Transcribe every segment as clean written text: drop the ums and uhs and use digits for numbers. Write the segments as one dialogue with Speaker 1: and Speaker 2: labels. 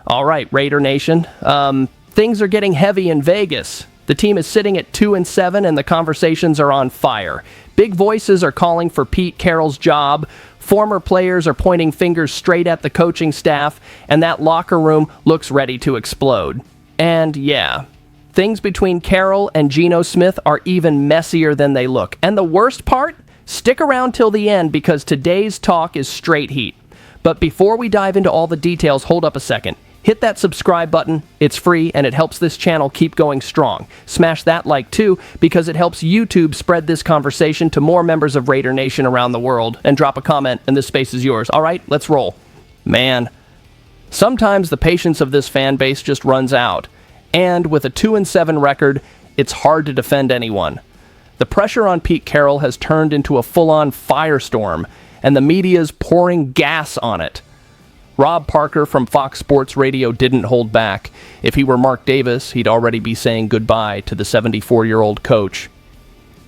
Speaker 1: All right, Raider Nation. Things are getting heavy in Vegas. The team is sitting at 2-7, and the conversations are on fire. Big voices are calling for Pete Carroll's job. Former players are pointing fingers straight at the coaching staff, and that locker room looks ready to explode. And yeah, things between Carroll and Geno Smith are even messier than they look. And the worst part? Stick around till the end, because today's talk is straight heat. But before we dive into all the details, hold up a second. Hit that subscribe button. It's free, and it helps this channel keep going strong. Smash that like too, because it helps YouTube spread this conversation to more members of Raider Nation around the world. And drop a comment, and this space is yours. All right, let's roll. Man, sometimes the patience of this fan base just runs out. And with a 2-7 record, it's hard to defend anyone. The pressure on Pete Carroll has turned into a full-on firestorm, and the media's pouring gas on it. Rob Parker from Fox Sports Radio didn't hold back. If he were Mark Davis, he'd already be saying goodbye to the 74-year-old coach.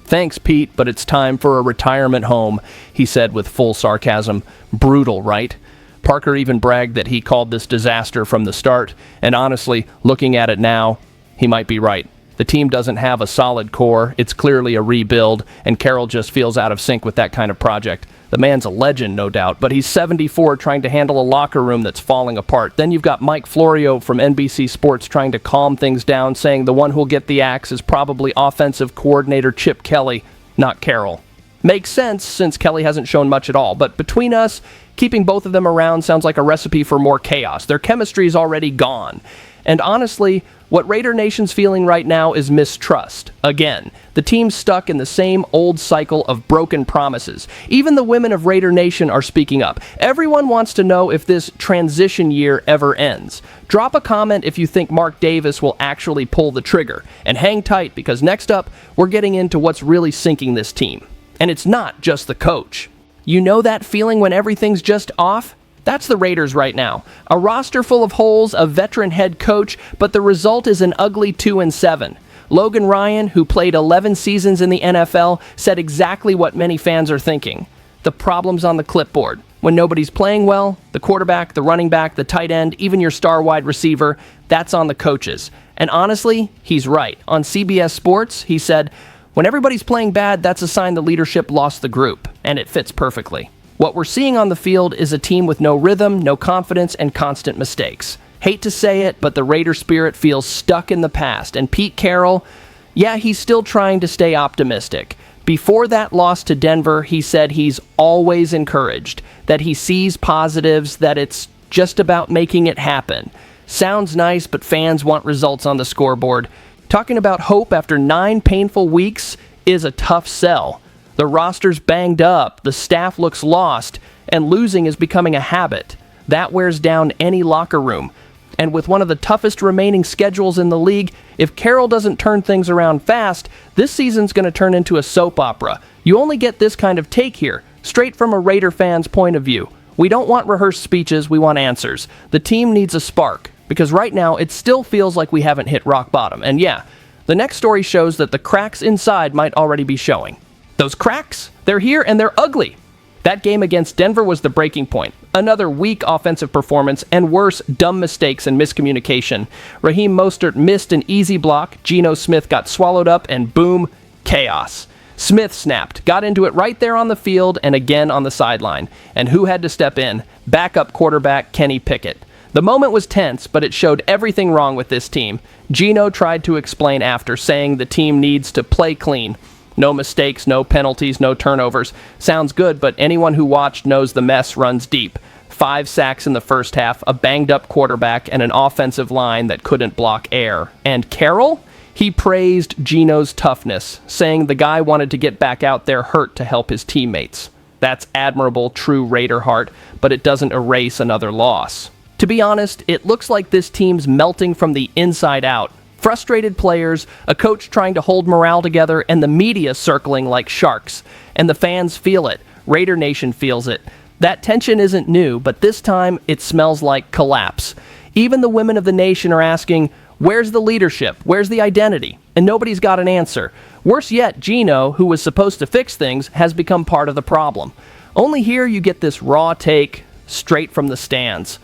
Speaker 1: "Thanks, Pete, but it's time for a retirement home," he said with full sarcasm. Brutal, right? Parker even bragged that he called this disaster from the start, and honestly, looking at it now, he might be right. The team doesn't have a solid core, it's clearly a rebuild, and Carroll just feels out of sync with that kind of project. The man's a legend, no doubt, but he's 74 trying to handle a locker room that's falling apart. Then you've got Mike Florio from NBC Sports trying to calm things down, saying the one who'll get the axe is probably offensive coordinator Chip Kelly, not Carroll. Makes sense, since Kelly hasn't shown much at all, but between us, keeping both of them around sounds like a recipe for more chaos. Their chemistry's already gone. And honestly, what Raider Nation's feeling right now is mistrust. Again, the team's stuck in the same old cycle of broken promises. Even the women of Raider Nation are speaking up. Everyone wants to know if this transition year ever ends. Drop a comment if you think Mark Davis will actually pull the trigger. And hang tight, because next up, we're getting into what's really sinking this team. And it's not just the coach. You know that feeling when everything's just off? That's the Raiders right now. A roster full of holes, a veteran head coach, but the result is an ugly 2-7. Logan Ryan, who played 11 seasons in the NFL, said exactly what many fans are thinking. The problem's on the clipboard. When nobody's playing well, the quarterback, the running back, the tight end, even your star wide receiver, that's on the coaches. And honestly, he's right. On CBS Sports, he said, "When everybody's playing bad, that's a sign the leadership lost the group." And it fits perfectly. What we're seeing on the field is a team with no rhythm, no confidence, and constant mistakes. Hate to say it, but the Raider spirit feels stuck in the past. And Pete Carroll, yeah, he's still trying to stay optimistic. Before that loss to Denver, he said he's always encouraged, that he sees positives, that it's just about making it happen. Sounds nice, but fans want results on the scoreboard. Talking about hope after 9 painful weeks is a tough sell. The roster's banged up, the staff looks lost, and losing is becoming a habit. That wears down any locker room. And with one of the toughest remaining schedules in the league, if Carroll doesn't turn things around fast, this season's going to turn into a soap opera. You only get this kind of take here, straight from a Raider fan's point of view. We don't want rehearsed speeches, we want answers. The team needs a spark, because right now it still feels like we haven't hit rock bottom. And yeah, the next story shows that the cracks inside might already be showing. Those cracks, they're here and they're ugly. That game against Denver was the breaking point. Another weak offensive performance, and worse, dumb mistakes and miscommunication. Raheem Mostert missed an easy block, Geno Smith got swallowed up, and boom, chaos. Smith snapped, got into it right there on the field and again on the sideline. And who had to step in? Backup quarterback Kenny Pickett. The moment was tense, but it showed everything wrong with this team. Geno tried to explain after, saying the team needs to play clean. No mistakes, no penalties, no turnovers. Sounds good, but anyone who watched knows the mess runs deep. 5 sacks in the first half, a banged-up quarterback, and an offensive line that couldn't block air. And Carroll? He praised Geno's toughness, saying the guy wanted to get back out there hurt to help his teammates. That's admirable, true Raider heart, but it doesn't erase another loss. To be honest, it looks like this team's melting from the inside out. Frustrated players, a coach trying to hold morale together, and the media circling like sharks. And the fans feel it. Raider Nation feels it. That tension isn't new, but this time it smells like collapse. Even the women of the nation are asking, where's the leadership? Where's the identity? And nobody's got an answer. Worse yet, Geno, who was supposed to fix things, has become part of the problem. Only here you get this raw take straight from the stands.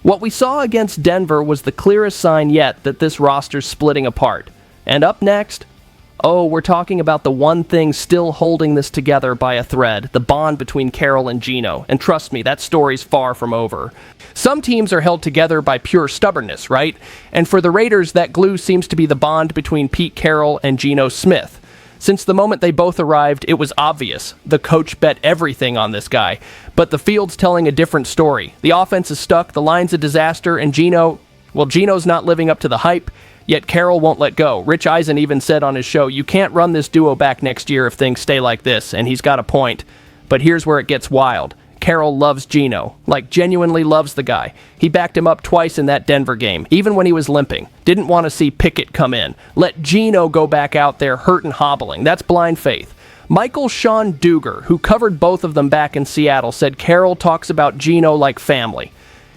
Speaker 1: What we saw against Denver was the clearest sign yet that this roster's splitting apart. And up next, we're talking about the one thing still holding this together by a thread, the bond between Carroll and Gino. And trust me, that story's far from over. Some teams are held together by pure stubbornness, right? And for the Raiders, that glue seems to be the bond between Pete Carroll and Geno Smith. Since the moment they both arrived, it was obvious. The coach bet everything on this guy. But the field's telling a different story. The offense is stuck, the line's a disaster, and Geno's not living up to the hype. Yet Carroll won't let go. Rich Eisen even said on his show, you can't run this duo back next year if things stay like this, and he's got a point. But here's where it gets wild. Carroll loves Geno, genuinely loves the guy. He backed him up twice in that Denver game, even when he was limping. Didn't want to see Pickett come in. Let Geno go back out there hurt and hobbling. That's blind faith. Michael Sean Duger, who covered both of them back in Seattle, said Carroll talks about Geno like family.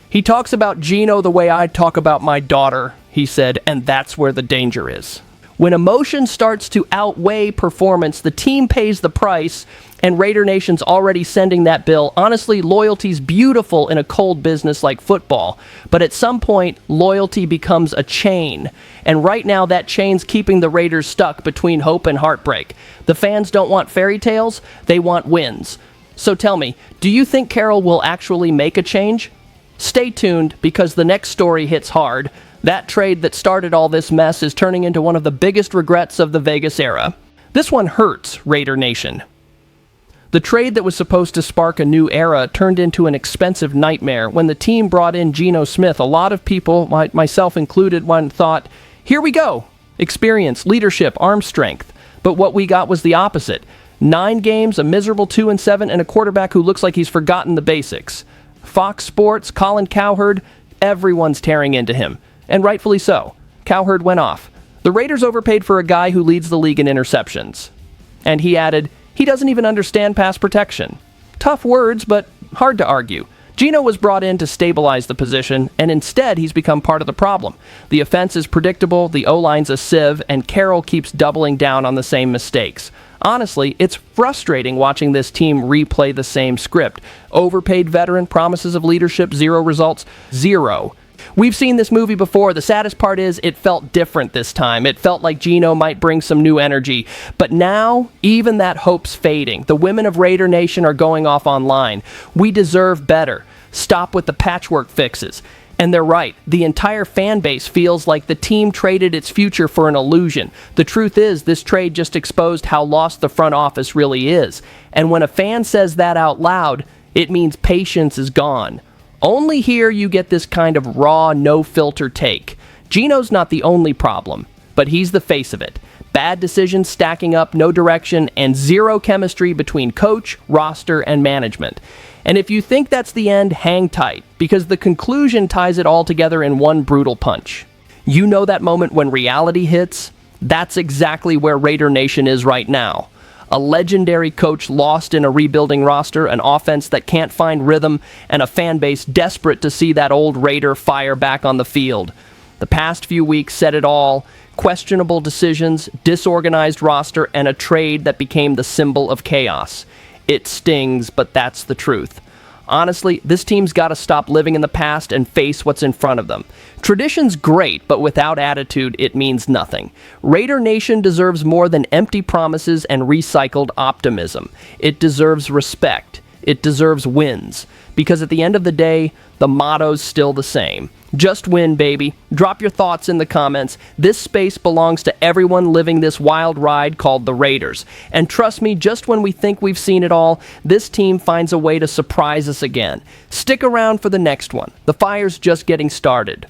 Speaker 1: He talks about Geno the way I talk about my daughter, he said, and that's where the danger is. When emotion starts to outweigh performance, the team pays the price, and Raider Nation's already sending that bill. Honestly, loyalty's beautiful in a cold business like football, but at some point, loyalty becomes a chain, and right now that chain's keeping the Raiders stuck between hope and heartbreak. The fans don't want fairy tales, they want wins. So tell me, do you think Carroll will actually make a change? Stay tuned, because the next story hits hard. That trade that started all this mess is turning into one of the biggest regrets of the Vegas era. This one hurts, Raider Nation. The trade that was supposed to spark a new era turned into an expensive nightmare. When the team brought in Geno Smith, a lot of people, myself included, thought, here we go. Experience, leadership, arm strength. But what we got was the opposite. 9 games, a miserable 2-7, and a quarterback who looks like he's forgotten the basics. Fox Sports, Colin Cowherd, everyone's tearing into him. And rightfully so. Cowherd went off. The Raiders overpaid for a guy who leads the league in interceptions. And he added, he doesn't even understand pass protection. Tough words, but hard to argue. Geno was brought in to stabilize the position, and instead he's become part of the problem. The offense is predictable, the O-line's a sieve, and Carroll keeps doubling down on the same mistakes. Honestly, it's frustrating watching this team replay the same script. Overpaid veteran, promises of leadership, 0 results, 0. We've seen this movie before. The saddest part is it felt different this time. It felt like Geno might bring some new energy. But now, even that hope's fading. The women of Raider Nation are going off online. We deserve better. Stop with the patchwork fixes. And they're right. The entire fan base feels like the team traded its future for an illusion. The truth is, this trade just exposed how lost the front office really is. And when a fan says that out loud, it means patience is gone. Only here you get this kind of raw, no-filter take. Geno's not the only problem, but he's the face of it. Bad decisions stacking up, no direction, and 0 chemistry between coach, roster, and management. And if you think that's the end, hang tight, because the conclusion ties it all together in one brutal punch. You know that moment when reality hits? That's exactly where Raider Nation is right now. A legendary coach lost in a rebuilding roster, an offense that can't find rhythm, and a fan base desperate to see that old Raider fire back on the field. The past few weeks said it all. Questionable decisions, disorganized roster, and a trade that became the symbol of chaos. It stings, but that's the truth. Honestly, this team's got to stop living in the past and face what's in front of them. Tradition's great, but without attitude, it means nothing. Raider Nation deserves more than empty promises and recycled optimism. It deserves respect. It deserves wins. Because at the end of the day, the motto's still the same. Just win, baby. Drop your thoughts in the comments. This space belongs to everyone living this wild ride called the Raiders. And trust me, just when we think we've seen it all, this team finds a way to surprise us again. Stick around for the next one. The fire's just getting started.